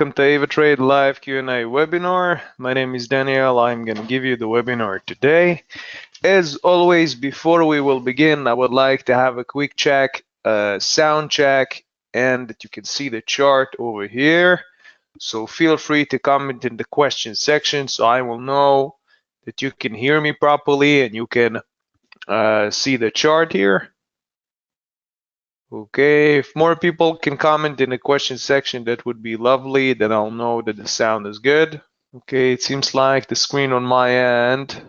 welcome to AvaTrade live Q&A webinar. My name is Daniel. I'm going to give you the webinar today. As always, before we will begin, I would like to have a quick check, sound check, and that you can see the chart over here. So feel free to comment in the question section so I will know that you can hear me properly and you can see the chart here. Okay, if more people can comment in the question section, that would be lovely. Then I'll know that the sound is good. Okay, it seems like the screen on my end.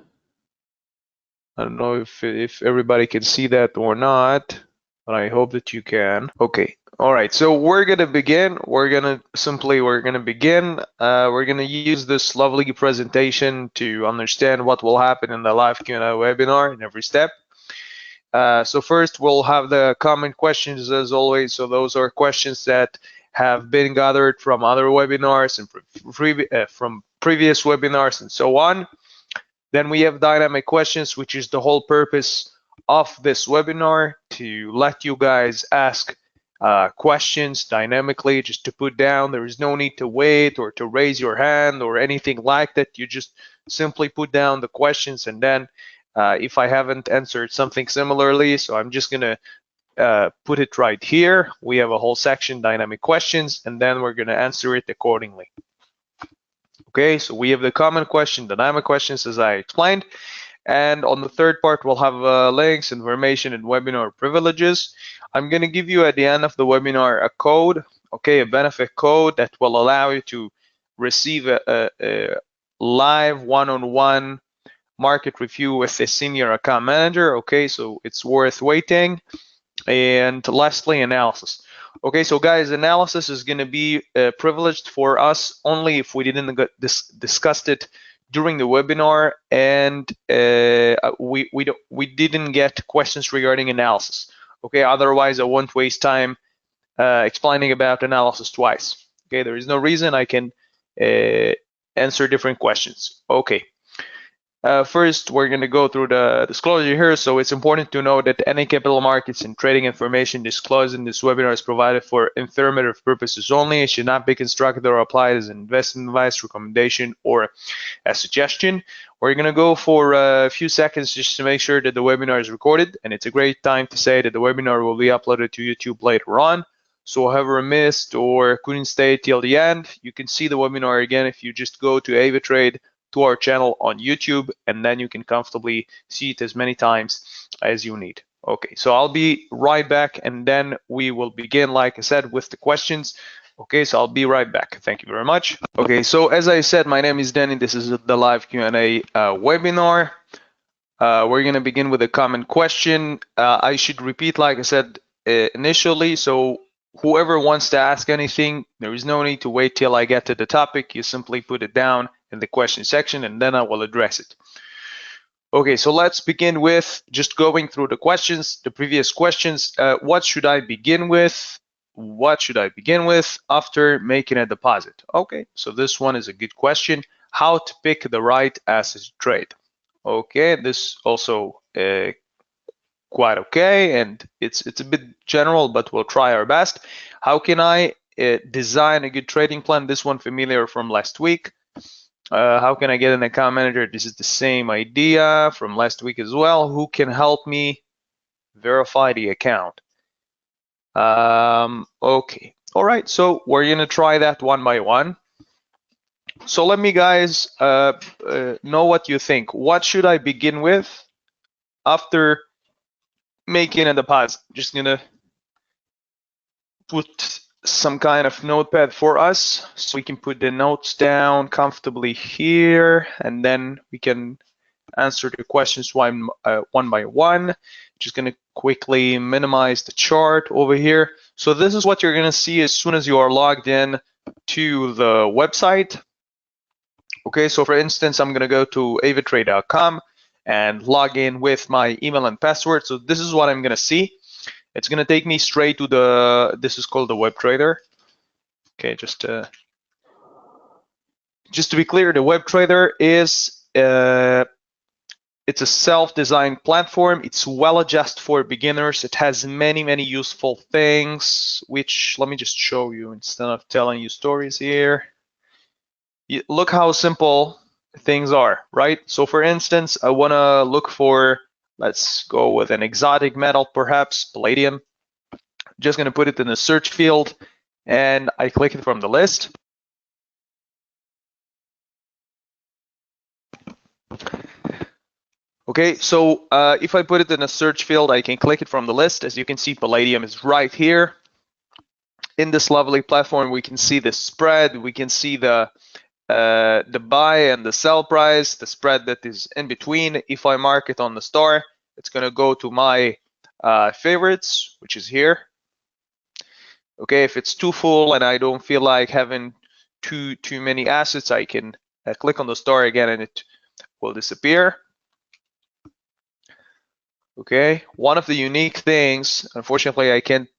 I don't know if everybody can see that or not, but I hope that you can. Okay, all right. So we're gonna begin. We're gonna begin. We're gonna use this lovely presentation to understand what will happen in the live Q&A webinar in every step. So first, we'll have the common questions as always. So those are questions that have been gathered from other webinars and from previous webinars and so on. Then we have dynamic questions, which is the whole purpose of this webinar, to let you guys ask questions dynamically, just to put down. There is no need to wait or to raise your hand or anything like that. You just simply put down the questions, and then if I haven't answered something similarly, so I'm just gonna put it right here. We have a whole section, dynamic questions, and then we're gonna answer it accordingly. Okay, so we have the common question, dynamic questions, as I explained. And on the third part, we'll have links, information, and webinar privileges. I'm gonna give you at the end of the webinar a code, okay, a benefit code that will allow you to receive a live one-on-one market review with a senior account manager. Okay, so it's worth waiting. And lastly, analysis. Okay, so guys, analysis is going to be privileged for us only if we didn't discussed it during the webinar and we didn't get questions regarding analysis. Okay, otherwise I won't waste time explaining about analysis twice. Okay, there is no reason. I can answer different questions. Okay. First, we're going to go through the disclosure here. So it's important to know that any capital markets and trading information disclosed in this webinar is provided for informative purposes only. It should not be constructed or applied as an investment advice, recommendation, or a suggestion. We're going to go for a few seconds just to make sure that the webinar is recorded. And it's a great time to say that the webinar will be uploaded to YouTube later on. So whoever missed or couldn't stay till the end, you can see the webinar again if you just go to AvaTrade, to our channel on YouTube, and then you can comfortably see it as many times as you need. Okay, so I'll be right back, and then we will begin, like I said, with the questions. Okay, so I'll be right back. Thank you very much. Okay, so as I said, my name is Danny. This is the live Q&A webinar. We're going to begin with a common question. I should repeat, like I said initially, so whoever wants to ask anything, there is no need to wait till I get to the topic. You simply put it down in the question section, and then I will address it. Okay, so let's begin with just going through the questions, the previous questions. What should I begin with? What should I begin with after making a deposit? Okay, so this one is a good question. How to pick the right asset to trade? Okay, this also quite okay, and it's a bit general, but we'll try our best. How can I design a good trading plan? This one familiar from last week. How can I get an account manager? This is the same idea from last week as well. Who can help me verify the account? Okay, all right, so we're gonna try that one by one. So let me guys know what you think. What should I begin with after making a deposit? Just gonna put some kind of notepad for us so we can put the notes down comfortably here, and then we can answer the questions one by one. Just gonna quickly minimize the chart over here. So this is what you're gonna see as soon as you are logged in to the website. Okay, so for instance, I'm gonna go to avatrade.com and log in with my email and password. So this is what I'm gonna see. It's gonna take me straight to this is called the web trader. Okay, just to be clear, the web trader is it's It's a self-designed platform. It's well adjusted for beginners. It has many useful things, which let me just show you instead of telling you stories here. Look how simple things are, right? So for instance, I want to look for, let's go with an exotic metal, perhaps palladium. Just going to put it in the search field and I click it from the list. Okay, so if I put it in a search field, I can click it from the list. As you can see, palladium is right here. In this lovely platform, we can see the spread, we can see the buy and the sell price, the spread that is in between. If I mark it on the star, it's going to go to my favorites, which is here. Okay, if it's too full and I don't feel like having too many assets, I can click on the star again and it will disappear. Okay, one of the unique things, unfortunately I can't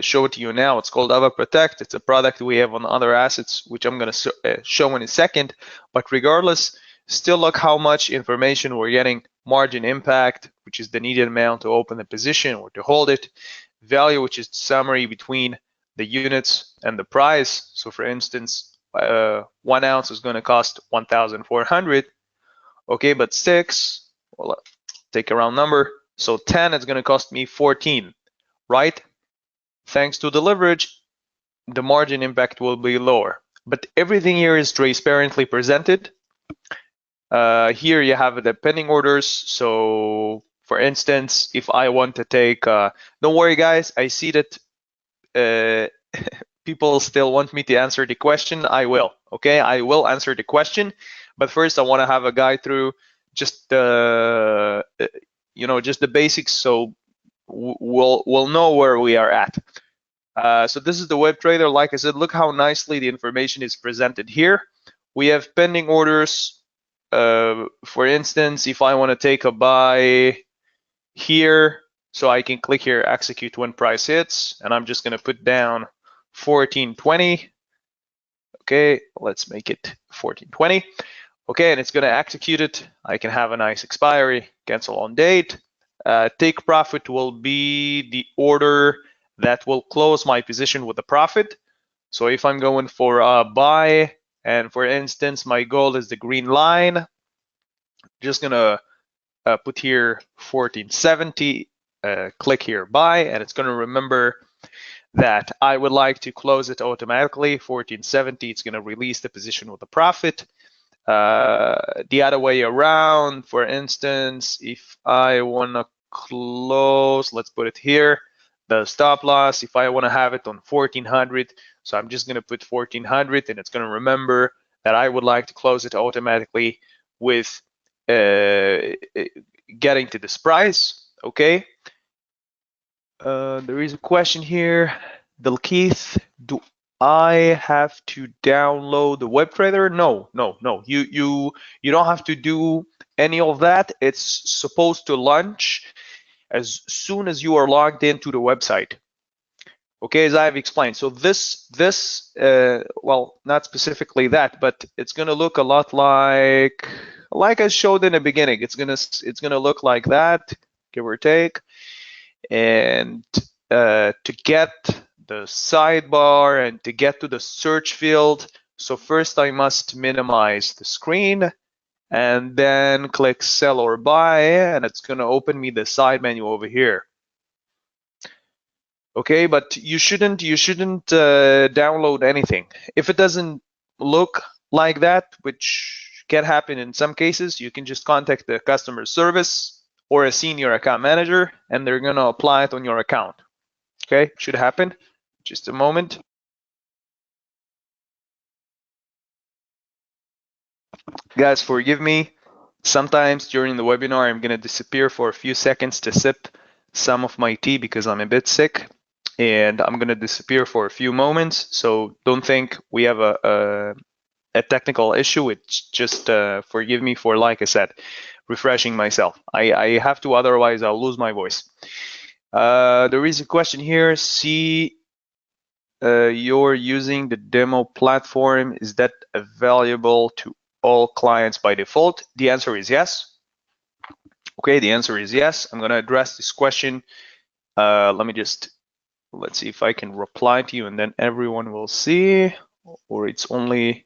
show it to you now, it's called AvaProtect. It's a product we have on other assets, which I'm going to show in a second. But regardless, still look how much information we're getting. Margin impact, which is the needed amount to open the position or to hold it. Value, which is the summary between the units and the price. So for instance, 1 ounce is going to cost 1,400. Okay, but 6, well, take a round number. So 10 is going to cost me 14, right? Thanks to the leverage, the margin impact will be lower. But everything here is transparently presented. Here you have the pending orders. So for instance, if I want to take, don't worry guys, I see that people still want me to answer the question. I will, okay? I will answer the question. But first I want to have a guide through just the, just the basics, so we'll know where we are at. So this is the web trader. Like I said, look how nicely the information is presented here. We have pending orders. For instance, if I want to take a buy here, so I can click here, execute when price hits, and I'm just going to put down 1420. Okay, let's make it 1420. Okay, and it's going to execute it. I can have a nice expiry, cancel on date. Take profit will be the order that will close my position with a profit. So if I'm going for a buy, and for instance, my goal is the green line, just going to put here 1470, click here buy, and it's going to remember that I would like to close it automatically. 1470, it's going to release the position with a profit. The other way around, for instance, if I want to close, let's put it here, the stop loss, if I want to have it on 1400, so I'm just going to put 1400 and it's going to remember that I would like to close it automatically with getting to this price. Okay. There is a question here. Keith, do I have to download the web trader? No. You don't have to do any of that. It's supposed to launch as soon as you are logged into the website. Okay, as I've explained. So this well, not specifically that, but it's gonna look a lot like I showed in the beginning. It's gonna look like that, give or take. And to get the sidebar and to get to the search field, so first I must minimize the screen and then click sell or buy, and it's going to open me the side menu over here. Okay, but you shouldn't download anything. If it doesn't look like that, which can happen in some cases, you can just contact the customer service or a senior account manager, and they're going to apply it on your account. Okay, should happen. Just a moment. Guys, forgive me. Sometimes during the webinar, I'm going to disappear for a few seconds to sip some of my tea because I'm a bit sick, and I'm going to disappear for a few moments. So don't think we have a technical issue. It's just forgive me for, like I said, refreshing myself. I have to, otherwise I'll lose my voice. There is a question here. See, you're using the demo platform. Is that available to all clients by default? The answer is yes. Okay, the answer is yes. I'm going to address this question. Let's see if I can reply to you and then everyone will see, or it's only,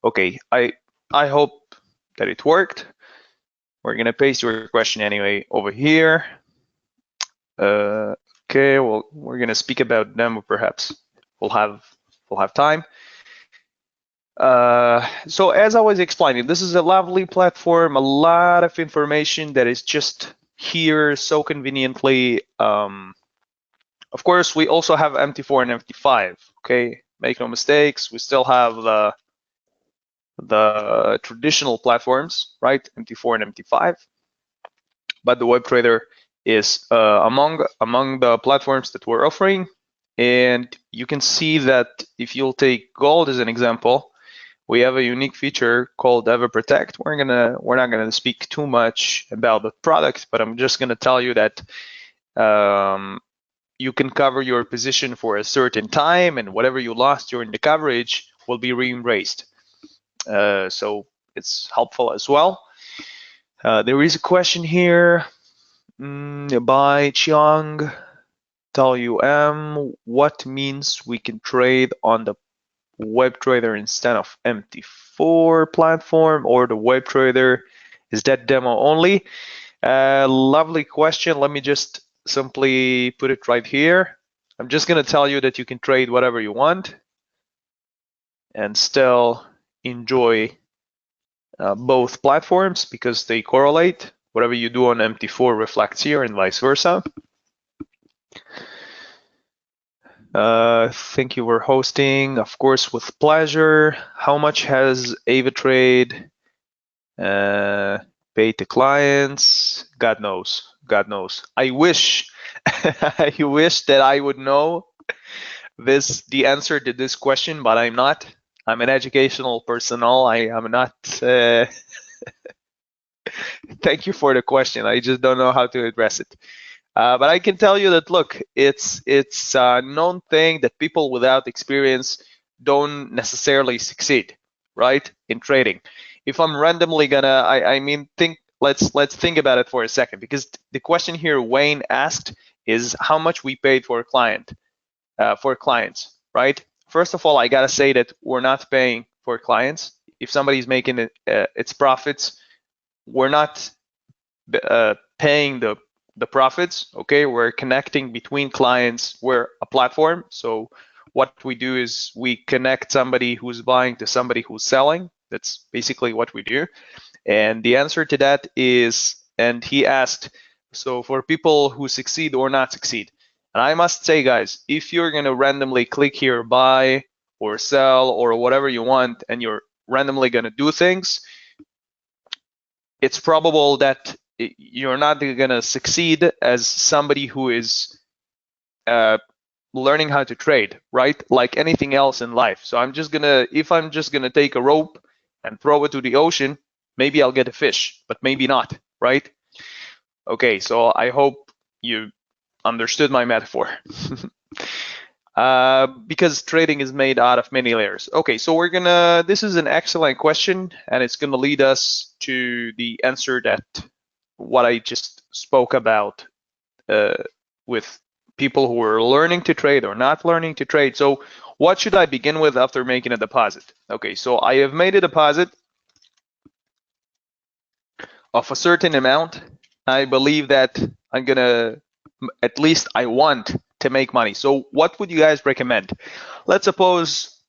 okay, I hope that it worked. We're going to paste your question anyway over here. Okay, well, we're going to speak about them, or perhaps we'll have time. So as I was explaining, this is a lovely platform, a lot of information that is just here so conveniently. Of course, we also have MT4 and MT5. Okay, make no mistakes, we still have the traditional platforms, right? MT4 and MT5. But the WebTrader is among the platforms that we're offering. And you can see that if you'll take gold as an example, we have a unique feature called AvaProtect. We're not gonna speak too much about the product, but I'm just gonna tell you that you can cover your position for a certain time, and whatever you lost during the coverage will be reimbursed. So it's helpful as well. There is a question here by Chiang WM. What means we can trade on the WebTrader instead of MT4 platform, or the WebTrader? Is that demo only? Lovely question. Let me just simply put it right here. I'm just going to tell you that you can trade whatever you want and still enjoy both platforms because they correlate. Whatever you do on MT4 reflects here and vice versa. Thank you for hosting, of course, with pleasure. How much has AvaTrade paid to clients? God knows. God knows. I wish, I wish that I would know the answer to this question, but I'm not. I'm an educational personnel. I am not. Thank you for the question. I just don't know how to address it. But I can tell you that, look, it's a known thing that people without experience don't necessarily succeed, right, in trading. If I'm randomly gonna, I mean, let's think about it for a second, because the question here Wayne asked is how much we paid for a client, for clients, right? First of all, I gotta say that we're not paying for clients. If somebody's making its profits, we're not paying the profits. Okay, we're connecting between clients. We're a platform, so what we do is we connect somebody who's buying to somebody who's selling. That's basically what we do. And the answer to that is, and he asked, so for people who succeed or not succeed. And I must say, guys, if you're going to randomly click here, buy or sell or whatever you want, and you're randomly going to do things, it's probable that you're not going to succeed as somebody who is learning how to trade, right? Like anything else in life. So if I'm just gonna take a rope and throw it to the ocean, maybe I'll get a fish, but maybe not, right? Okay, so I hope you understood my metaphor. Because trading is made out of many layers. Okay, so this is an excellent question, and it's gonna lead us to the answer that what I just spoke about with people who are learning to trade or not learning to trade. So what should I begin with after making a deposit? Okay, so I have made a deposit of a certain amount. I believe that I'm gonna, at least I want to make money. So what would you guys recommend? Let's suppose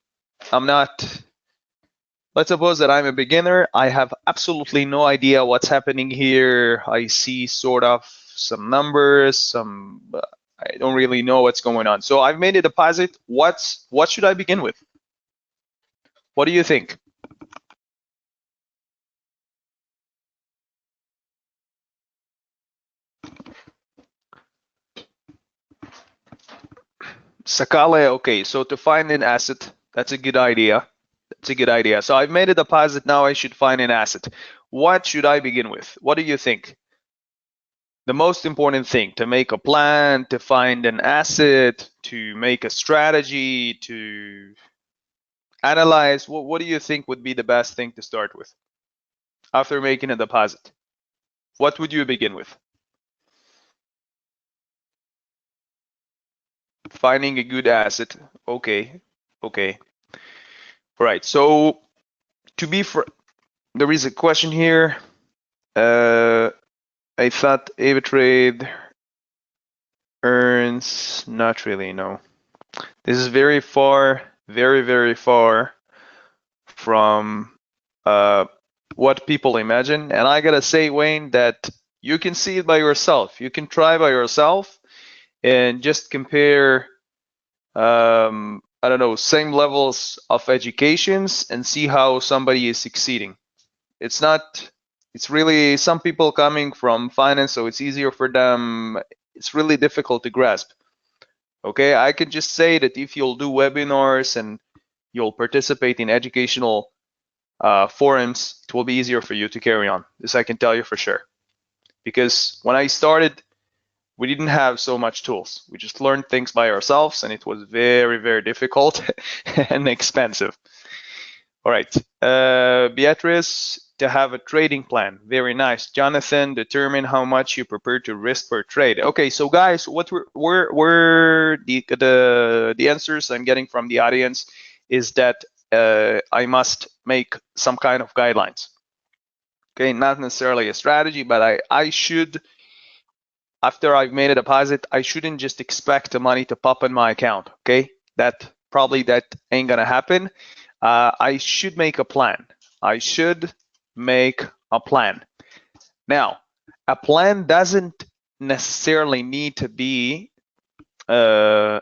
that I'm a beginner. I have absolutely no idea what's happening here. I see sort of some numbers, I don't really know what's going on. So I've made a deposit. What should I begin with? What do you think? Sakale, okay, so to find an asset, that's a good idea. That's a good idea. So I've made a deposit, now I should find an asset. What should I begin with? What do you think? The most important thing, to make a plan, to find an asset, to make a strategy, to analyze, what do you think would be the best thing to start with after making a deposit? what would you begin with? Finding a good asset. Okay. Okay. All right. So to be there is a question here. I thought AvaTrade earns, not really, no. This is very far, very, very far from what people imagine. And I gotta say, Wayne, that you can see it by yourself. You can try by yourself and just compare, I don't know, same levels of educations and see how somebody is succeeding. It's not, it's really some people coming from finance, so it's easier for them. It's really difficult to grasp. Okay, I can just say that if you'll do webinars and you'll participate in educational forums, it will be easier for you to carry on. This I can tell you for sure. Because when I started, we didn't have so much tools. We just learned things by ourselves, and it was very, very difficult and expensive. All right, Beatrice, to have a trading plan. Very nice. Jonathan, determine how much you prepare to risk per trade. Okay, so guys, what were the answers I'm getting from the audience is that I must make some kind of guidelines. Okay, not necessarily a strategy, but I should, after I've made a deposit, I shouldn't just expect the money to pop in my account. Okay, that ain't gonna happen. I should make a plan. I should make a plan. Now, a plan doesn't necessarily need to be, things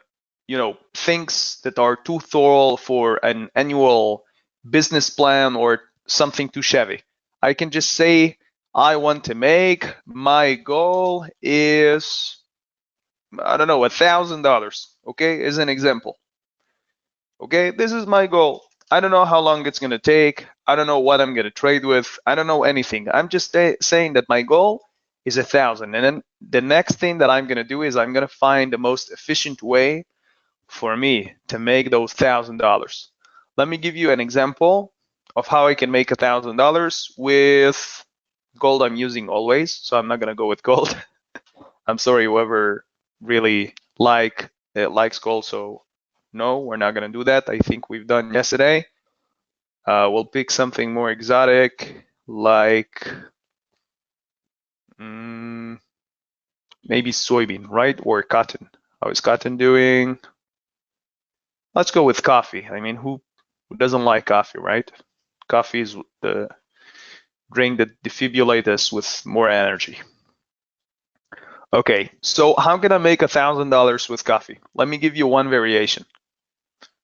that are too thorough for an annual business plan or something too shabby. I can just say, I want to make, my goal is, I don't know, $1,000, okay, as an example. Okay, this is my goal. I don't know how long it's gonna take. I don't know what I'm gonna trade with. I don't know anything. I'm just saying that my goal is 1,000. And then the next thing that I'm gonna do is I'm gonna find the most efficient way for me to make those $1,000. Let me give you an example of how I can make $1,000 with gold I'm using always. So I'm not gonna go with gold. I'm sorry, whoever really likes gold. So no, we're not gonna do that. I think we've done yesterday. We'll pick something more exotic, like maybe soybean, right? Or cotton. How is cotton doing? Let's go with coffee. I mean, who doesn't like coffee, right? Coffee is the drink that defibrillates us with more energy. Okay, so how can I make $1,000 with coffee? Let me give you one variation.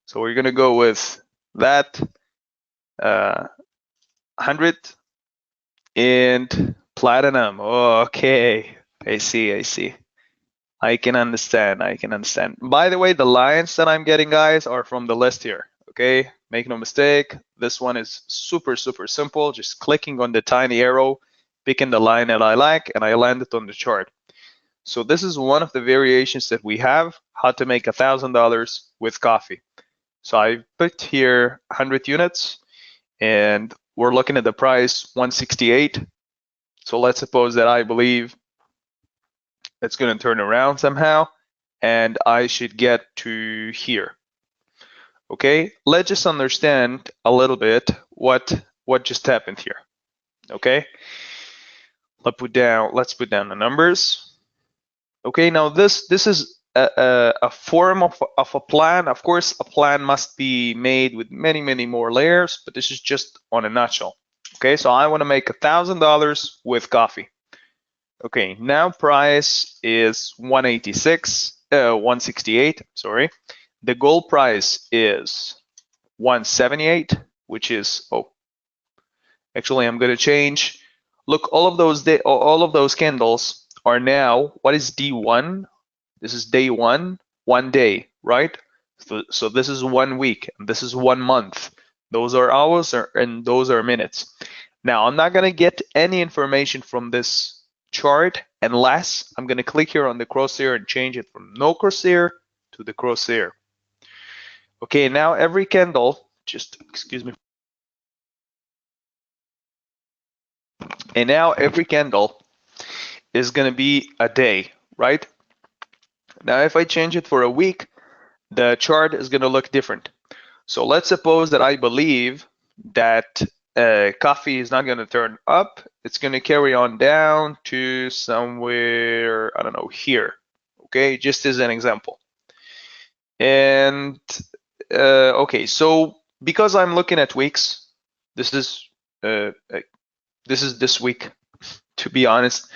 So we're gonna go with that 100 and platinum. Okay, I see. I can understand. By the way, the lines that I'm getting, guys, are from the list here. Okay, make no mistake. This one is super simple. Just clicking on the tiny arrow, picking the line that I like, and I land it on the chart. So this is one of the variations that we have, how to make $1,000 with coffee. So I put here 100 units, and we're looking at the price 168. So let's suppose that I believe it's going to turn around somehow, and I should get to here. Okay, let's just understand a little bit what just happened here. Okay, let's put down the numbers. Okay, now this is a form of a plan. Of course, a plan must be made with many more layers, but this is just on a nutshell. Okay, so I want to make $1,000 with coffee. Okay, now price is 168, sorry. The gold price is 178, which is, actually I'm gonna change. Look, all of those candles are now, what is D1? This is day one day, right? So this is 1 week, and this is 1 month. Those are hours, and those are minutes. Now, I'm not gonna get any information from this chart unless I'm gonna click here on the crosshair and change it from no crosshair to the crosshair. Okay, now every candle, excuse me. And now every candle is going to be a day, right? Now, if I change it for a week, the chart is going to look different. So let's suppose that I believe that coffee is not going to turn up. It's going to carry on down to somewhere, I don't know, here. Okay, just as an example. And okay, so because I'm looking at weeks, this is this week, to be honest,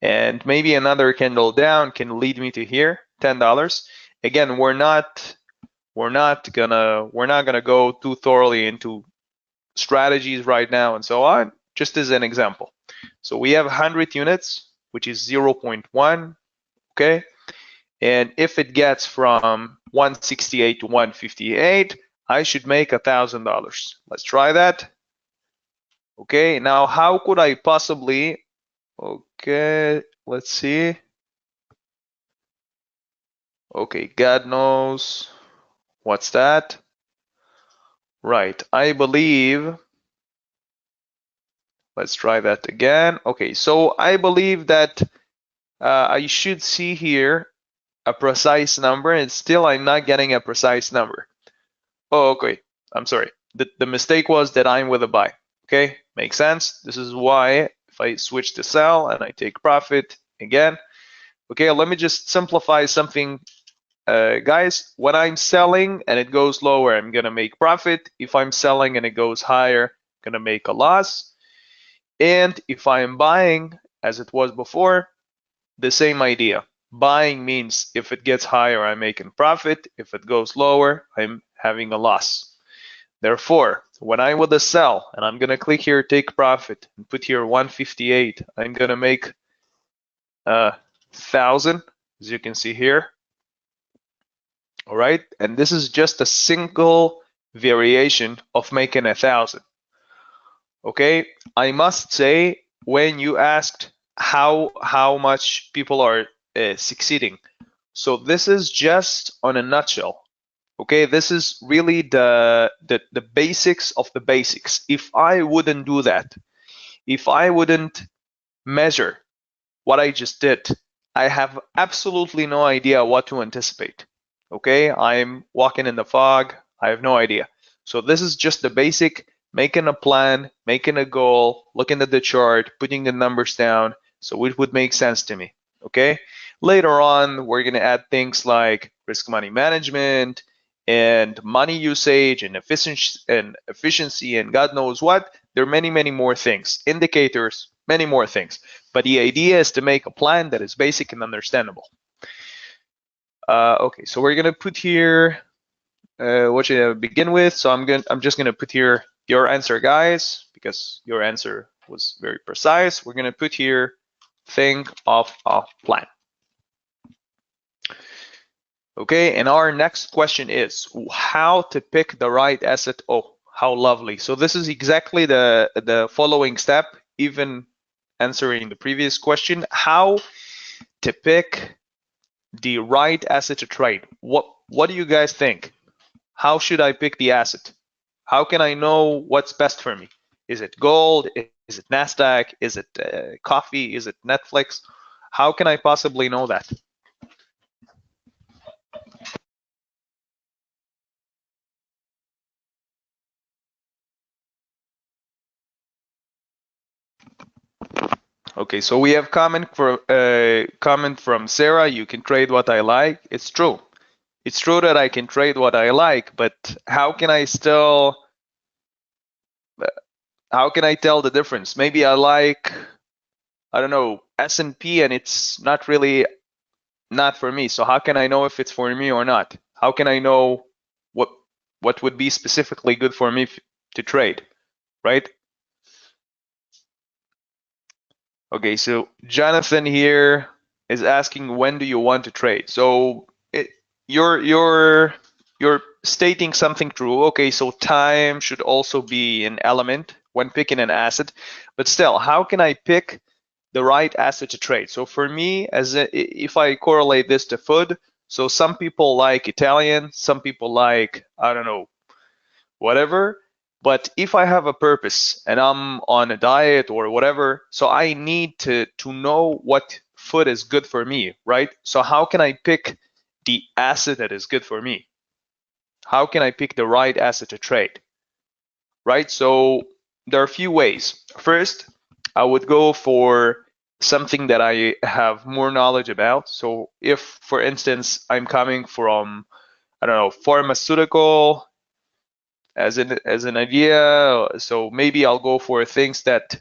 and maybe another candle down can lead me to here, $10. Again, we're not gonna go too thoroughly into strategies right now and so on, just as an example. So we have 100 units, which is 0.1, okay? And if it gets from 168 to 158, I should make $1,000. Let's try that. Okay, now how could I possibly, okay, let's see. Okay, God knows what's that. Right, I believe, let's try that again. Okay, so I believe that I should see here a precise number, and still I'm not getting a precise number. Oh, okay, I'm sorry. The mistake was that I'm with a buy. Okay, makes sense. This is why if I switch to sell and I take profit again. Okay, let me just simplify something, guys. When I'm selling and it goes lower, I'm gonna make profit. If I'm selling and it goes higher, I'm gonna make a loss. And if I am buying, as it was before, the same idea. Buying means if it gets higher, I'm making profit. If it goes lower, I'm having a loss. Therefore, when I'm with a sell and I'm gonna click here, take profit, and put here 158, I'm gonna make 1,000, as you can see here. All right, and this is just a single variation of making 1,000. Okay, I must say, when you asked how much people are succeeding, so this is just on a nutshell. Okay, this is really the basics of the basics. If I wouldn't do that, if I wouldn't measure what I just did, I have absolutely no idea what to anticipate. Okay, I'm walking in the fog. I have no idea. So this is just the basic, making a plan, making a goal, looking at the chart, putting the numbers down, so it would make sense to me. Okay, later on, we're going to add things like risk money management and money usage and efficiency and God knows what. There are many more things, indicators, many more things. But the idea is to make a plan that is basic and understandable. Okay, so we're gonna put here what should I begin with. So I'm just gonna put here your answer, guys, because your answer was very precise. We're gonna put here think of a plan. Okay, and our next question is how to pick the right asset. Oh, how lovely. So this is exactly the following step, even answering the previous question, how to pick the right asset to trade. What do you guys think? How should I pick the asset? How can I know what's best for me? Is it gold? Is it NASDAQ? Is it coffee? Is it Netflix? How can I possibly know that? Okay, so we have comment from Sarah. You can trade what I like. It's true. It's true that I can trade what I like, but how can I tell the difference? Maybe I like, I don't know, S&P, and it's not really not for me. So how can I know if it's for me or not? How can I know what would be specifically good for me to trade, right? Okay, so Jonathan here is asking, when do you want to trade? So you're stating something true. Okay, so time should also be an element when picking an asset, but still, how can I pick the right asset to trade? So for me, if I correlate this to food, so some people like Italian, some people like, I don't know, whatever. But if I have a purpose and I'm on a diet or whatever, so I need to know what food is good for me, right? So how can I pick the asset that is good for me? How can I pick the right asset to trade, right? So there are a few ways. First, I would go for something that I have more knowledge about. So if, for instance, I'm coming from, I don't know, pharmaceutical as an idea, so maybe I'll go for things that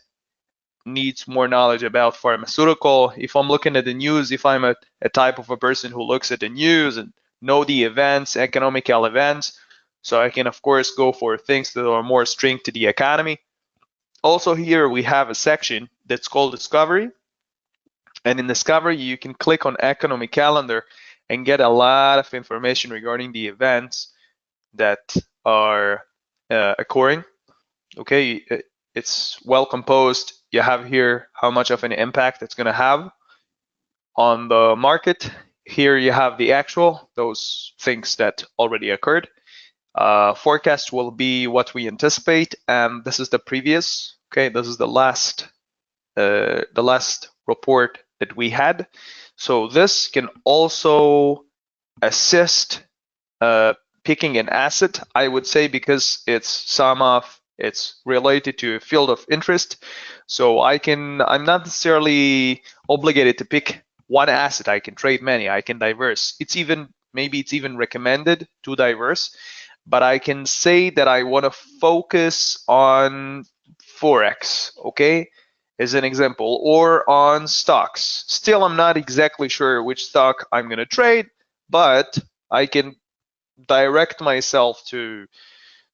needs more knowledge about pharmaceutical. If I'm looking at the news, if I'm a type of a person who looks at the news and know the events, economical events, so I can of course go for things that are more linked to the economy. Also here we have a section that's called Discovery. And in Discovery, you can click on Economic Calendar and get a lot of information regarding the events that are occurring. Okay, it's well composed. You have here how much of an impact it's going to have on the market. Here you have the actual, those things that already occurred. Forecast will be what we anticipate, and this is the previous. Okay, this is the last report that we had. So this can also assist picking an asset, I would say, because it's related to a field of interest. So I'm not necessarily obligated to pick one asset. I can trade many. I can diverse. Maybe it's even recommended to diverse, but I can say that I want to focus on Forex, okay, as an example, or on stocks. Still, I'm not exactly sure which stock I'm going to trade, but I can direct myself to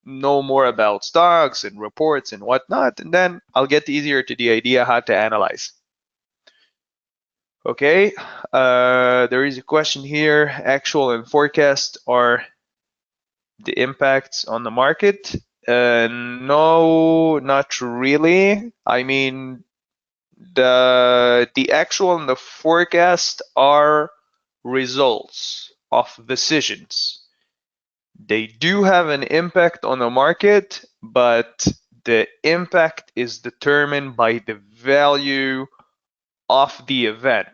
know more about stocks and reports and whatnot, and then I'll get easier to the idea how to analyze. Okay, there is a question here. Actual and forecast are the impacts on the market? No, not really. I mean, the actual and the forecast are results of decisions. They do have an impact on the market, but the impact is determined by the value of the event.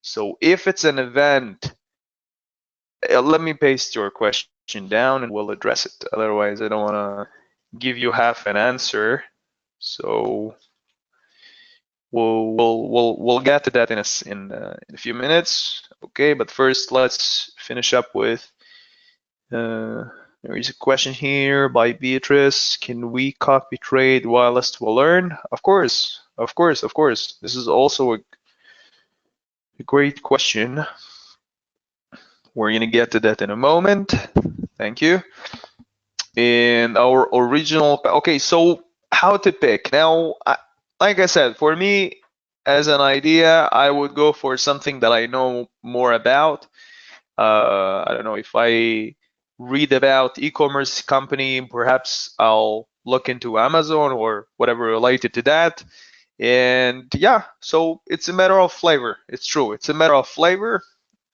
So if it's an event, let me paste your question down and we'll address it. Otherwise, I don't want to give you half an answer. So we'll get to that in a few minutes. Okay, but first let's finish up with. There is a question here by Beatrice. Can we copy trade whilst we learn? Of course, of course, of course. This is also a great question. We're gonna get to that in a moment. Thank you. And our original, okay, so how to pick. Now, like I said, for me, as an idea, I would go for something that I know more about. I don't know, if I read about e-commerce company, perhaps I'll look into Amazon or whatever related to that. And yeah, so it's a matter of flavor. It's true. It's a matter of flavor.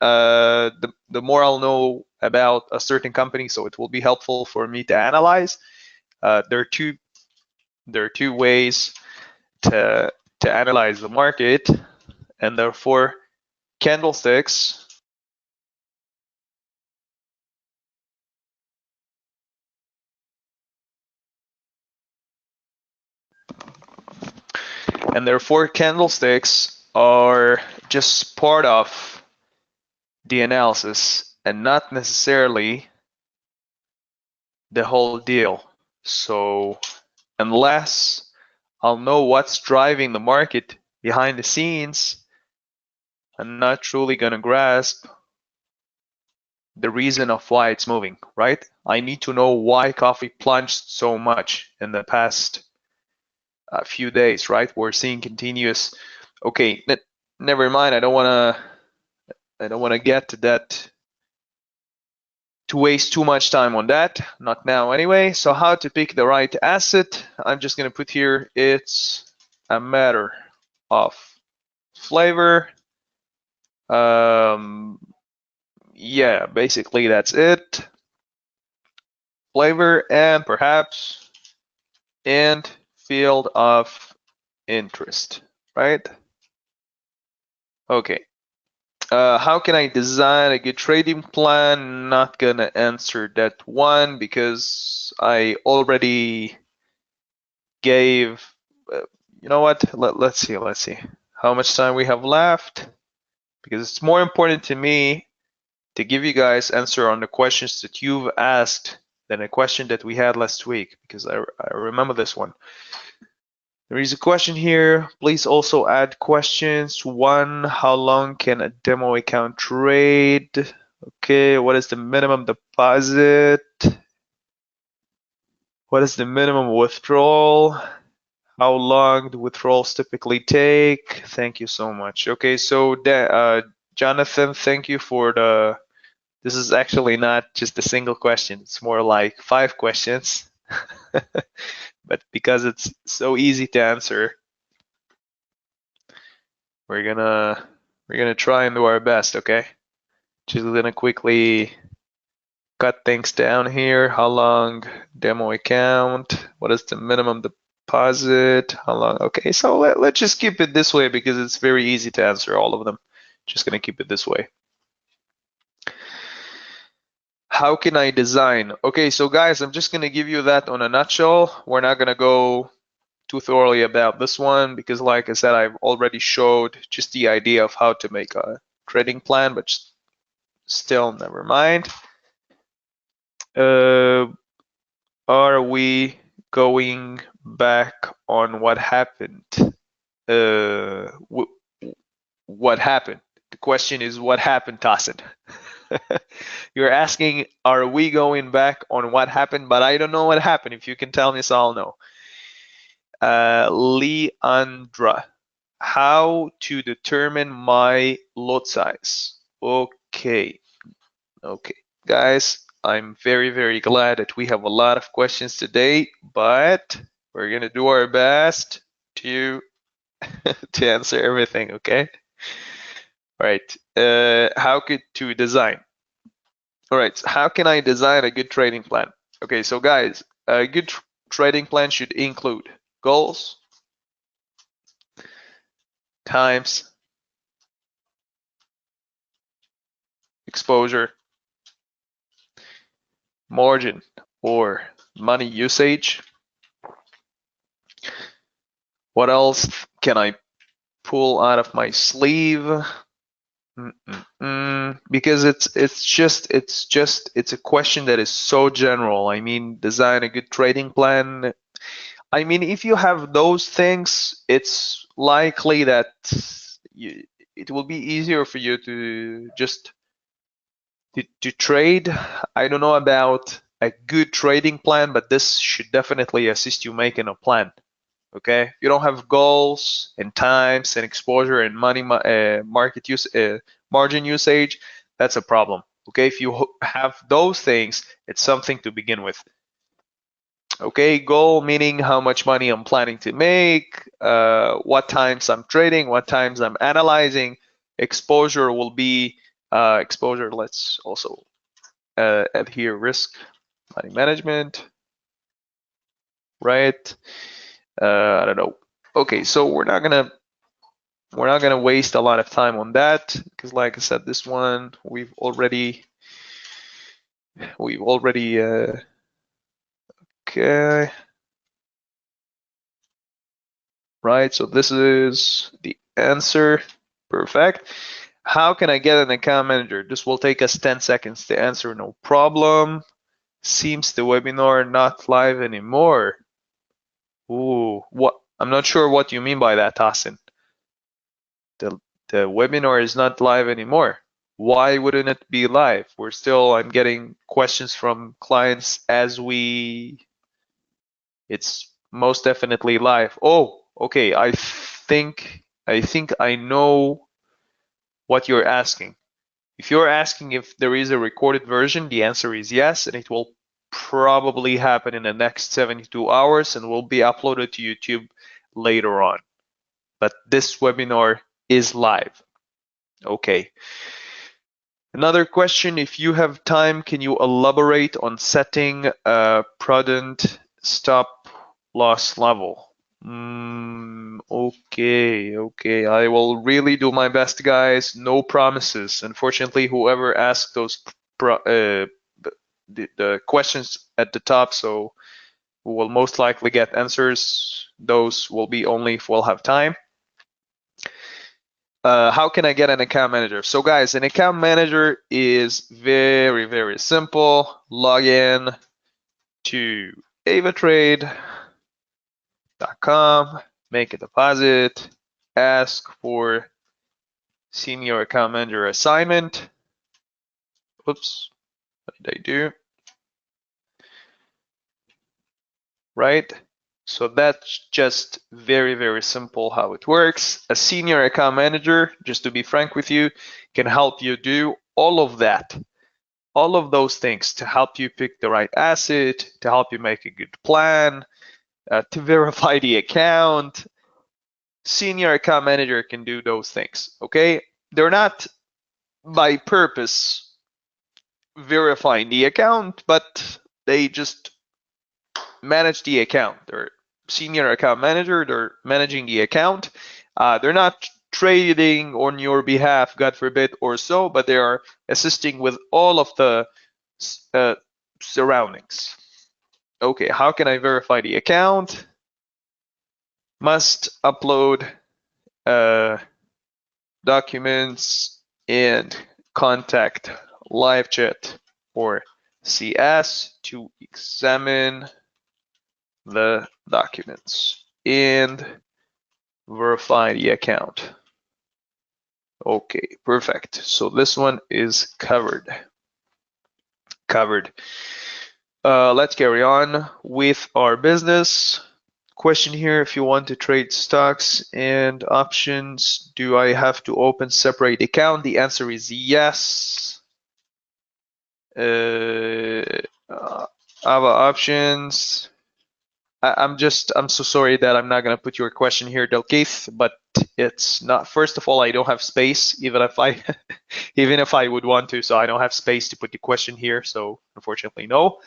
The more I'll know about a certain company, so it will be helpful for me to analyze. There are two ways to analyze the market, and therefore candlesticks are just part of the analysis and not necessarily the whole deal. So unless I'll know what's driving the market behind the scenes, I'm not truly gonna grasp the reason of why it's moving, right? I need to know why coffee plunged so much in the past few days, right? We're seeing continuous. Okay, never mind. I don't wanna get to that, to waste too much time on that. Not now anyway. So how to pick the right asset? I'm just gonna put here, it's a matter of flavor. Yeah, basically that's it. Flavor and perhaps and field of interest, right? Okay. How can I design a good trading plan? Not gonna answer that one because I already gave. You know what? Let's see how much time we have left, because it's more important to me to give you guys answer on the questions that you've asked than a question that we had last week, because I remember this one. There is a question here. Please also add questions. One, how long can a demo account trade? Okay, what is the minimum deposit? What is the minimum withdrawal? How long do withdrawals typically take? Thank you so much. Okay, so Jonathan, thank you for the. This is actually not just a single question. It's more like 5 questions. But because it's so easy to answer, we're gonna try and do our best, okay? Just gonna quickly cut things down here. How long demo account? What is the minimum deposit? How long? Okay, so let's just keep it this way because it's very easy to answer all of them. Just gonna keep it this way. How can I design? Okay, so guys, I'm just gonna give you that on a nutshell. We're not gonna go too thoroughly about this one because, like I said, I've already showed just the idea of how to make a trading plan, but still, never mind. Are we going back on what happened? What happened? The question is, what happened, Tassin? You're asking, are we going back on what happened? But I don't know what happened. If you can tell me, so I'll know. Leandra, how to determine my lot size? Okay, guys, I'm very, very glad that we have a lot of questions today, but we're gonna do our best to to answer everything. Okay. All right. How to design? All right. So how can I design a good trading plan? Okay. So guys, a good trading plan should include goals, times, exposure, margin or money usage. What else can I pull out of my sleeve? Because it's a question that is so general. I mean, design a good trading plan. I mean, if you have those things, it's likely that it will be easier for you to just to trade. I don't know about a good trading plan, but this should definitely assist you making a plan. Okay, if you don't have goals and times and exposure and money market use margin usage, that's a problem. Okay, if you have those things, it's something to begin with. Okay, goal meaning how much money I'm planning to make, what times I'm trading, what times I'm analyzing. Exposure will be exposure. Let's also add here risk money management, right? I don't know. Okay, so we're not gonna waste a lot of time on that because, like I said, this one we've already okay, right. So this is the answer. Perfect. How can I get an account manager? This will take us 10 seconds to answer, no problem. Seems the webinar not live anymore. Ooh, what? I'm not sure what you mean by that, Tassin. The webinar is not live anymore. Why wouldn't it be live? I'm getting questions from clients as it's most definitely live. Oh, okay. I think I know what you're asking. If you're asking if there is a recorded version, the answer is yes, and it will probably happen in the next 72 hours and will be uploaded to YouTube later on. But this webinar is live. Okay. Another question, if you have time, can you elaborate on setting a prudent stop loss level. Okay. I will really do my best, guys. No promises. Unfortunately, whoever asked those the questions at the top, so we will most likely get answers. Those will be only if we'll have time. How can I get an account manager? So guys, an account manager is very, very simple. Log in to AvaTrade.com, make a deposit, ask for senior account manager assignment. Oops, what did I do? Right? So that's just very, very simple how it works. A senior account manager, just to be frank with you, can help you do all of that, all of those things to help you pick the right asset, to help you make a good plan, to verify the account. Senior account manager can do those things, okay? They're not by purpose verifying the account, but they just manage the account. They're senior account manager, they're managing the account. They're not trading on your behalf, God forbid, or so, but they are assisting with all of the surroundings. Okay, how can I verify the account? Must upload documents and contact live chat or CS to examine the documents and verify the account. Okay, perfect. So this one is covered. Let's carry on with our business. Question here, if you want to trade stocks and options, do I have to open separate account? The answer is yes. Ava options. I'm so sorry that I'm not gonna put your question here, Delkeith, but it's not. First of all, I don't have space, even if I even if I would want to, so I don't have space to put the question here. So unfortunately, no.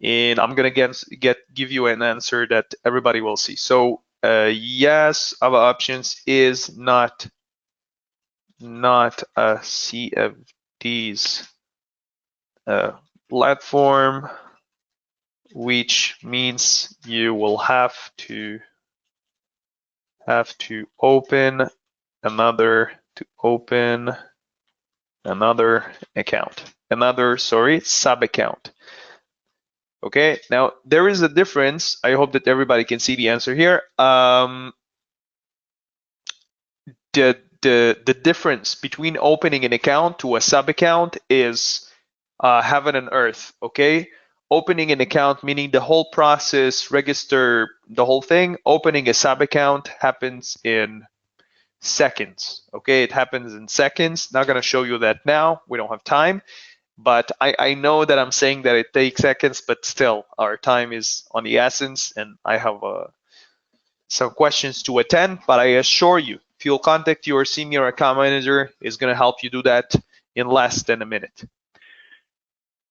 And I'm gonna give you an answer that everybody will see. So yes, Ava options is not a CFDs platform, which means you will have to open another account, sub account. Okay, now there is a difference. I hope that everybody can see the answer here. The difference between opening an account to a sub account is heaven and earth. Okay, opening an account, meaning the whole process, register the whole thing. Opening a sub account happens in seconds. Okay, it happens in seconds. Not gonna show you that now. We don't have time. But I know that I'm saying that it takes seconds, but still, our time is on the essence, and I have some questions to attend. But I assure you, if you'll contact your senior account manager, is going to help you do that in less than a minute.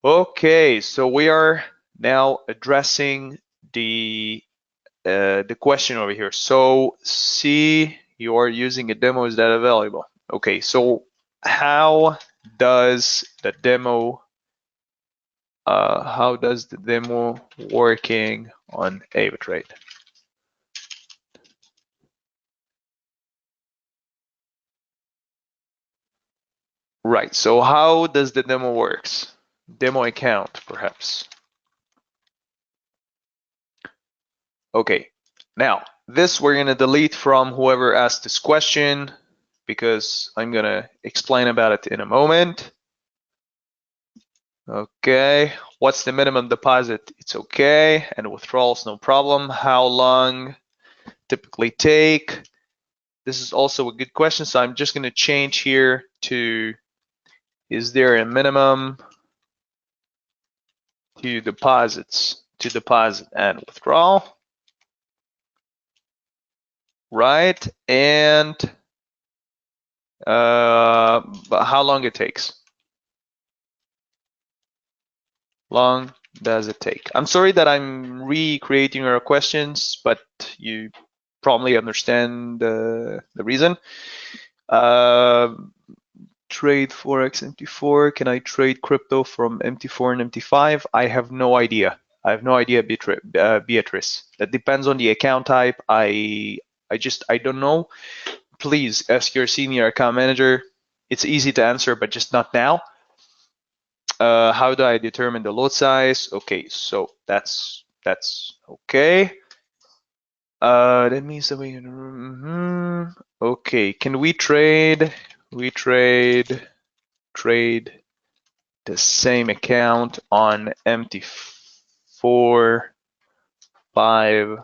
Okay, so we are now addressing the question over here. So see, you are using a demo. Is that available? Okay, so how does the demo working on AvaTrade? Right, so how does the demo works? Demo account, perhaps. Okay, now this we're gonna delete from whoever asked this question because I'm gonna explain about it in a moment. Okay, what's the minimum deposit? It's okay, and withdrawals, no problem. How long typically take? This is also a good question, so I'm just gonna change here to, is there a minimum to deposit and withdrawal? Right, and but how long it takes? Long does it take? I'm sorry that I'm recreating your questions, but you probably understand the reason. Trade Forex MT4. Can I trade crypto from MT4 and MT5? I have no idea. I have no idea, Beatrice. That depends on the account type. I don't know. Please ask your senior account manager. It's easy to answer, but just not now. How do I determine the lot size? Okay, so that's okay. That means that we okay. Can we trade? We trade the same account on MT4, 5,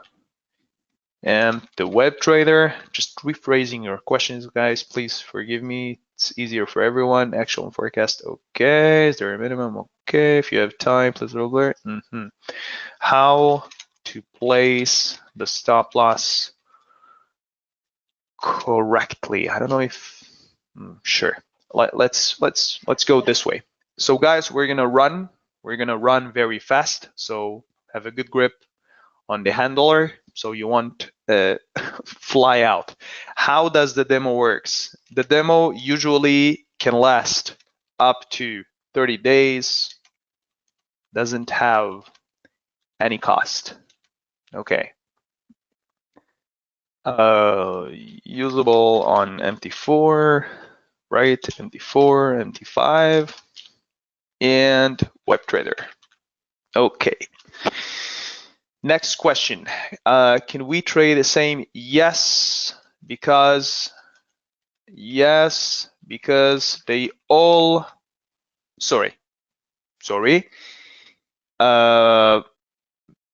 and the web trader. Just rephrasing your questions, guys. Please forgive me. It's easier for everyone. Actual and forecast. Okay. Is there a minimum? Okay. If you have time, please alert. How to place the stop loss correctly? I don't know if. Sure. Let's go this way. So guys, we're gonna run very fast. So have a good grip on the handler. So you want fly out. How does the demo works? The demo usually can last up to 30 days. Doesn't have any cost. Okay. Usable on MT4, right? MT4, MT5, and WebTrader. Okay. Next question. Can we trade the same? Yes, because they all. Sorry.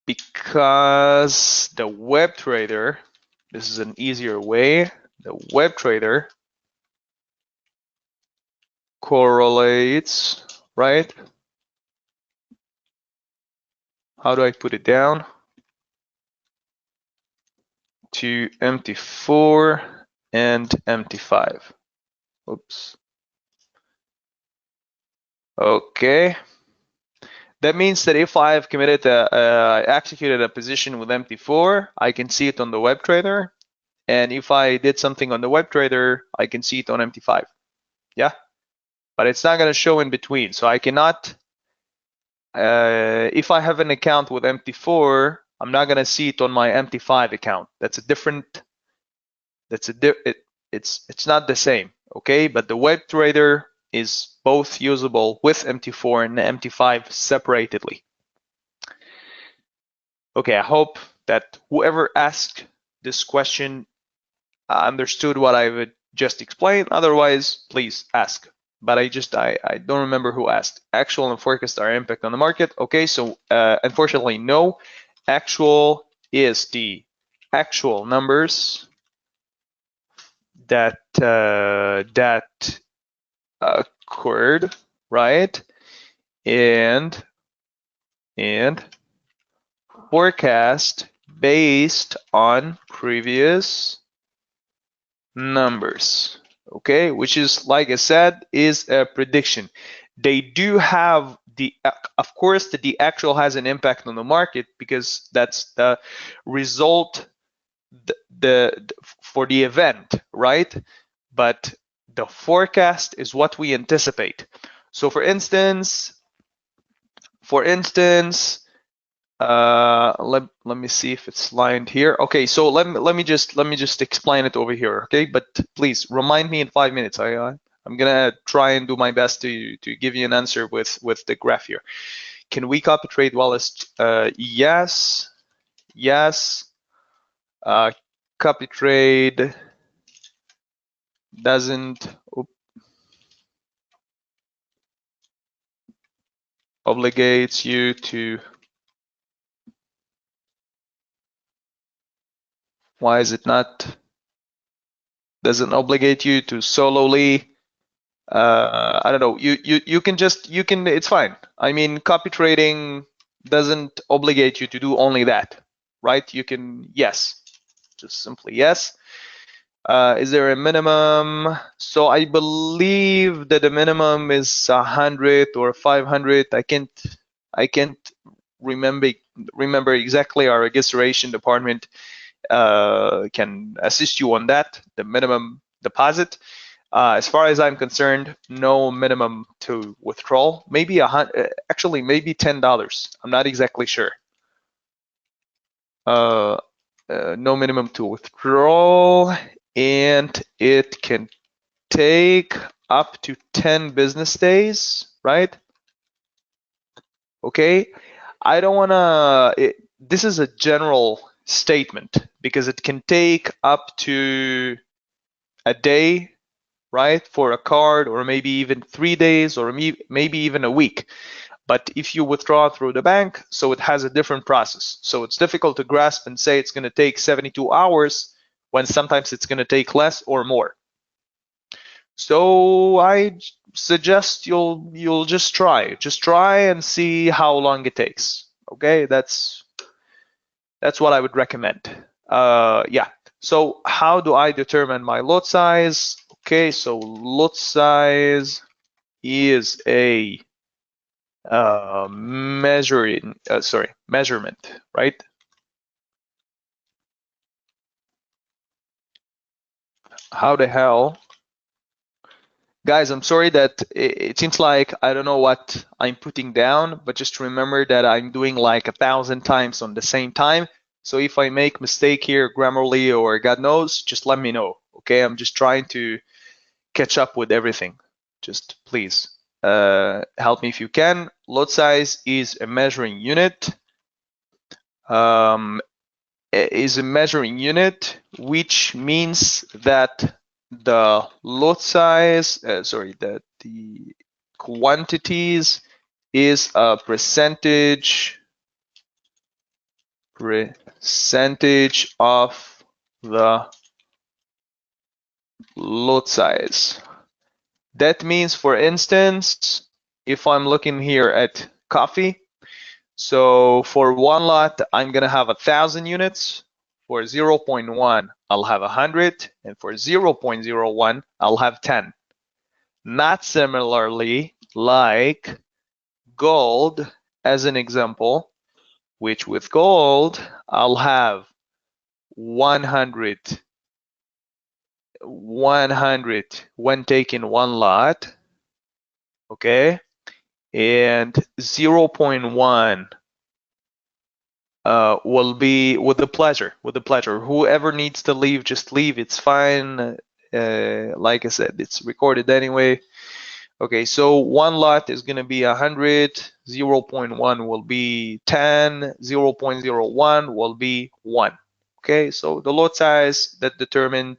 Because the web trader. This is an easier way. The web trader correlates, right? How do I put it down? To MT4 and MT5. Oops. Okay. That means that if I've committed executed a position with MT4, I can see it on the web trader. And if I did something on the web trader, I can see it on MT5. Yeah. But it's not going to show in between. So I cannot, if I have an account with MT4, I'm not going to see it on my MT5 account. That's a different, it's not the same, okay? But the web trader is both usable with MT4 and MT5 separately. Okay, I hope that whoever asked this question understood what I just explained. Otherwise, please ask. But I don't remember who asked. Actual and forecast are impact on the market. Okay, so unfortunately, no. Actual is the actual numbers that occurred, right? And forecast based on previous numbers, okay, which is, like I said, is a prediction. They do have the, of course, the actual has an impact on the market because that's the result for the event, right? But the forecast is what we anticipate. So for instance, let me see if it's lined here. Okay, so let me just explain it over here, okay? But please remind me in 5 minutes. I'm gonna try and do my best to give you an answer with the graph here. Can we copy trade Wallace? Yes. Copy trade doesn't obligates you to. Why is it not? Doesn't obligate you to solely. I don't know. You can it's fine. I mean, copy trading doesn't obligate you to do only that, right? You can, yes, just simply yes. Is there a minimum? So I believe that the minimum is 100 or 500. I can't I can't remember exactly. Our registration department can assist you on that, the minimum deposit. As far as I'm concerned, no minimum to withdrawal. Maybe actually maybe $10. I'm not exactly sure. No minimum to withdrawal, and it can take up to 10 business days, right? Okay. I don't want to, this is a general statement because it can take up to a day, right, for a card, or maybe even 3 days, or maybe even a week. But if you withdraw through the bank, so it has a different process. So it's difficult to grasp and say it's going to take 72 hours when sometimes it's going to take less or more. So I suggest you'll just try and see how long it takes. Okay, that's what I would recommend. Yeah. So how do I determine my lot size? Okay, so lot size is a measurement, right? How the hell? Guys, I'm sorry that it seems like I don't know what I'm putting down, but just remember that I'm doing like 1,000 times on the same time. So if I make mistake here, Grammarly or God knows, just let me know. Okay, I'm just trying to catch up with everything. Just please help me if you can. Lot size is a measuring unit. Which means that the lot size, that the quantities is a percentage of the lot size. That means, for instance, if I'm looking here at coffee, so for one lot, I'm gonna have 1,000 units. For 0.1, I'll have 100, and for 0.01, I'll have 10. Not similarly like gold as an example, which with gold, I'll have 100 when taking one lot, okay? And 0.1 will be with the pleasure. Whoever needs to leave, just leave. It's fine. Like I said, it's recorded anyway. Okay, so one lot is going to be 100, 0.1 will be 10, 0.01 will be 1. Okay, so the lot size that determined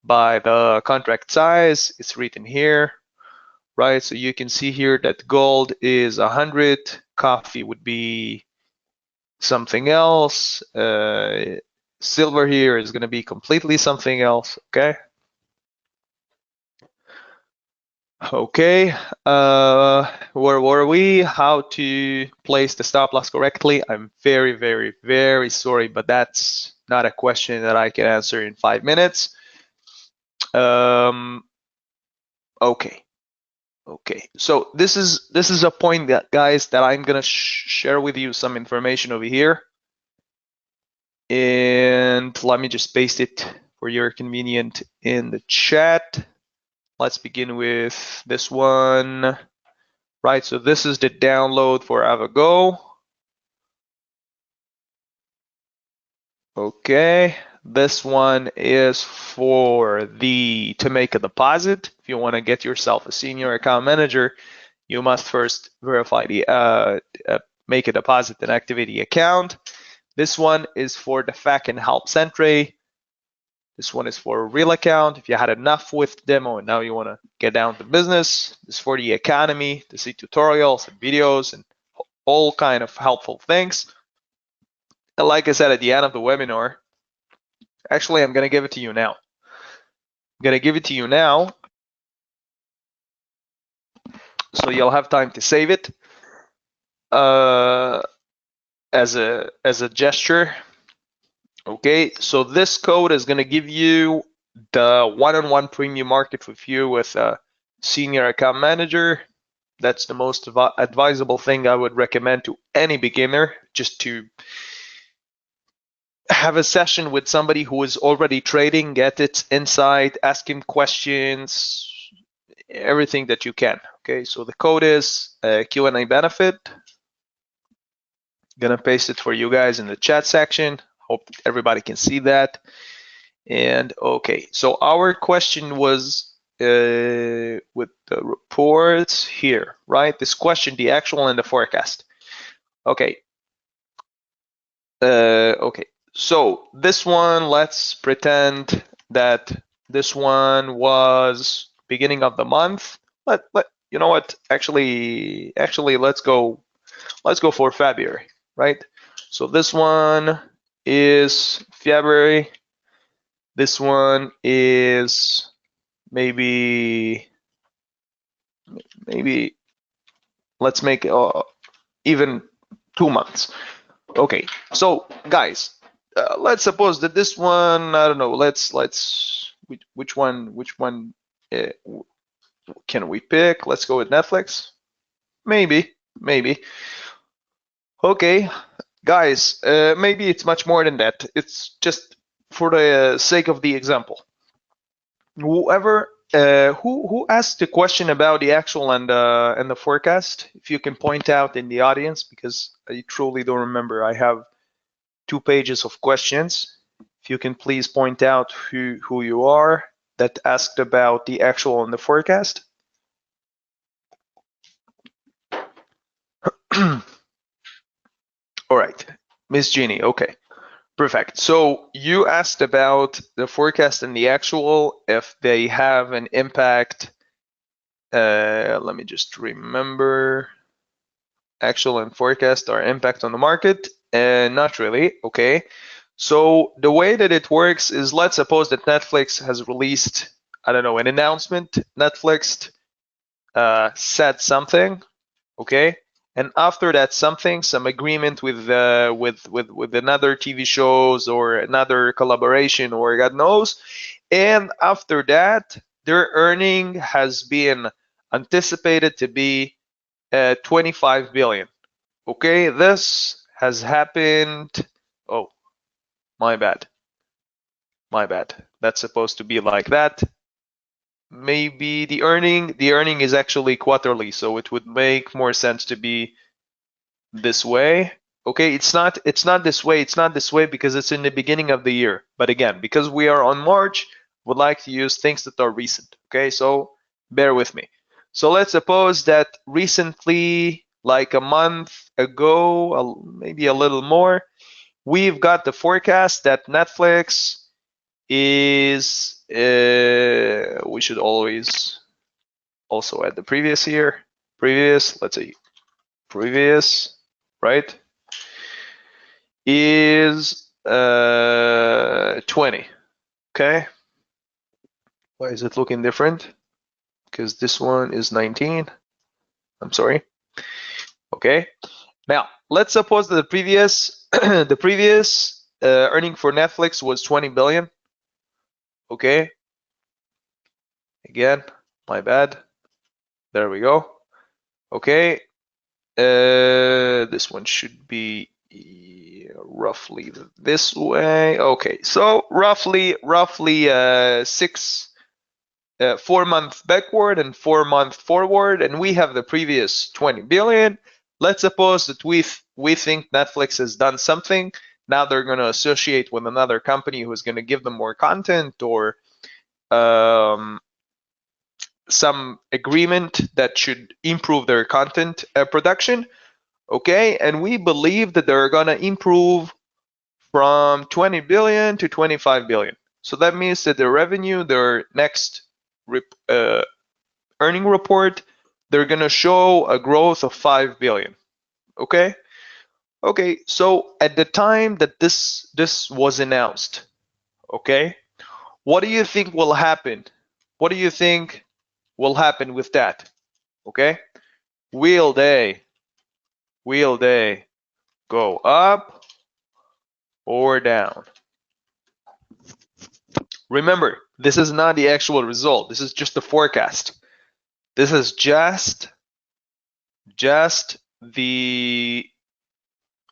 by the contract size is written here, right? So you can see here that gold is 100, coffee would be something else, silver here is going to be completely something else, okay? Okay, where were we? How to place the stop loss correctly? I'm very, very, very sorry, but that's not a question that I can answer in 5 minutes. Okay, so this is a point that, guys, that I'm gonna share with you some information over here, and let me just paste it for your convenience in the chat. Let's begin with this one, right? So this is the download for AvaGo. Okay, this one is for to make a deposit. If you want to get yourself a senior account manager, you must first verify make a deposit and activate the account. This one is for the FAQ and help entry. This one is for a real account. If you had enough with demo and now you want to get down to business. This is for the economy to see tutorials and videos and all kind of helpful things. And like I said at the end of the webinar, actually, I'm going to give it to you now. So you'll have time to save it as a gesture. Okay, so this code is going to give you the one-on-one premium market review with a senior account manager. That's the most advisable thing I would recommend to any beginner, just to have a session with somebody who is already trading, get its insight, ask him questions, everything that you can. Okay, so the code is Q&A benefit. Gonna paste it for you guys in the chat section. Hope everybody can see that. And okay, so our question was with the reports here, right? This question, the actual and the forecast. Okay. Okay. So this one, let's pretend that this one was beginning of the month. You know what? Actually, let's go for February, right? So this one is February. This one is maybe let's make even 2 months. Okay, so guys, let's suppose that this one, I don't know, which one can we pick? Let's go with Netflix. Maybe. Okay, guys, maybe it's much more than that. It's just for the sake of the example. Whoever who asked the question about the actual and the forecast, if you can point out in the audience, because I truly don't remember. I have 2 pages of questions. If you can please point out who you are that asked about the actual and the forecast. All right, Miss Jeannie. Okay, perfect. So you asked about the forecast and the actual, if they have an impact. Let me just remember. Actual and forecast are impact on the market, and not really. Okay. So the way that it works is, let's suppose that Netflix has released, I don't know, an announcement. Netflix said something, okay, and after that something, some agreement with another TV shows or another collaboration or God knows, and after that their earning has been anticipated to be 25 billion. Okay, this has happened. Oh, my bad. That's supposed to be like that. Maybe the earning is actually quarterly, so it would make more sense to be this way. Okay, it's not this way. It's not this way because it's in the beginning of the year. But again, because we are on March, would like to use things that are recent. Okay, so bear with me. So let's suppose that recently, like a month ago, maybe a little more, we've got the forecast that Netflix is, we should always also add the previous year. Previous, let's say previous, right? Is 20. Okay. Why is it looking different? Because this one is 19. I'm sorry. Okay. Now let's suppose that the previous earning for Netflix was 20 billion. Okay. Again, my bad. There we go. Okay. This one should be roughly this way. Okay, so roughly 4 months backward and 4 months forward, and we have the previous 20 billion. Let's suppose that we think Netflix has done something. Now they're going to associate with another company who's going to give them more content, or some agreement that should improve their content production. Okay, and we believe that they're going to improve from 20 billion to 25 billion. So that means that their revenue, their next earning report, they're going to show a growth of 5 billion. Okay. Okay, so at the time that this was announced, okay, what do you think will happen? What do you think will happen with that? Okay, will they go up or down? Remember, this is not the actual result. This is just the forecast. This is just just the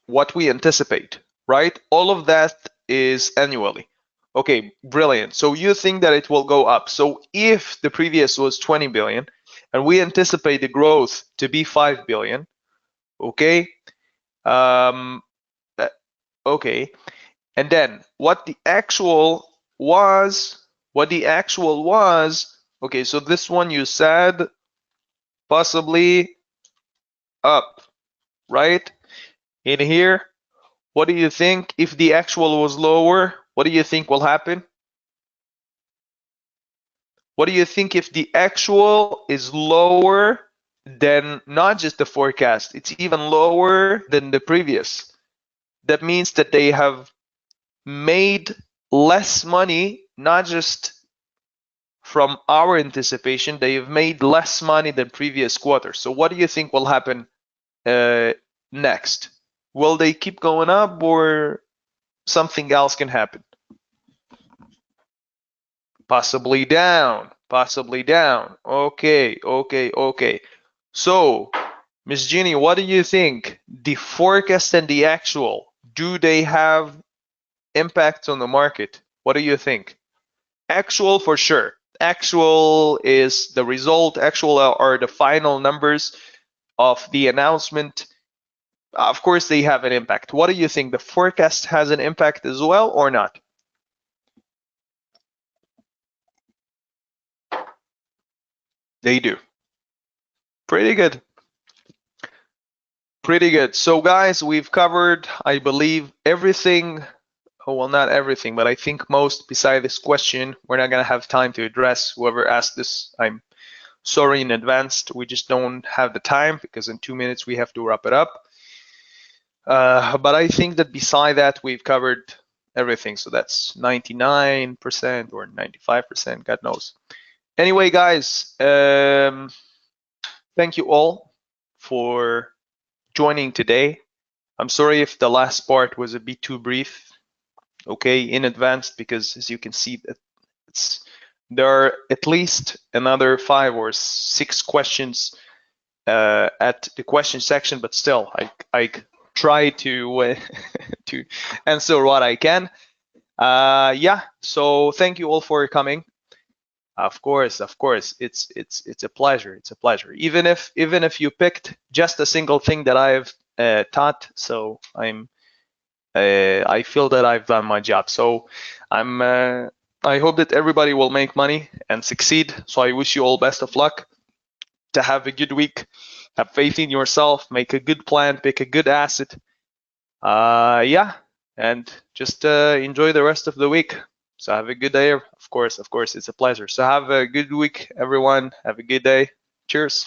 what we anticipate, right? All of that is annually. Okay, brilliant. So you think that it will go up. So if the previous was 20 billion and we anticipate the growth to be 5 billion, okay? Okay. And then what the actual was, okay, so this one you said possibly up, right? In here, what do you think if the actual was lower? What do you think will happen? What do you think if the actual is lower than not just the forecast, it's even lower than the previous? That means that they have made less money, not just from our anticipation, they've made less money than previous quarters. So what do you think will happen next? Will they keep going up or something else can happen? Possibly down, possibly down. Okay, okay, okay. So, Miss Jeannie, what do you think? The forecast and the actual, do they have impact on the market? What do you think? Actual for sure. Actual is the result. Actual are the final numbers of the announcement. Of course, they have an impact. What do you think? The forecast has an impact as well or not? They do. Pretty good. Pretty good. So guys, we've covered, I believe, everything. Oh, well, not everything, but I think most beside this question. We're not going to have time to address whoever asked this. I'm sorry in advance. We just don't have the time because in 2 minutes we have to wrap it up. But I think that beside that, we've covered everything. So that's 99% or 95%, God knows. Anyway, guys, thank you all for joining today. I'm sorry if the last part was a bit too brief, okay, in advance, because as you can see, there are at least another 5 or 6 questions at the question section, but still, I try to to answer what I can. Yeah, so thank you all for coming. Of course, it's a pleasure. It's a pleasure. Even if you picked just a single thing that I've taught, so I feel that I've done my job. So I hope that everybody will make money and succeed. So I wish you all best of luck. To have a good week. Have faith in yourself. Make a good plan. Pick a good asset. Yeah, and just enjoy the rest of the week. So have a good day. Of course, it's a pleasure. So have a good week, everyone. Have a good day. Cheers.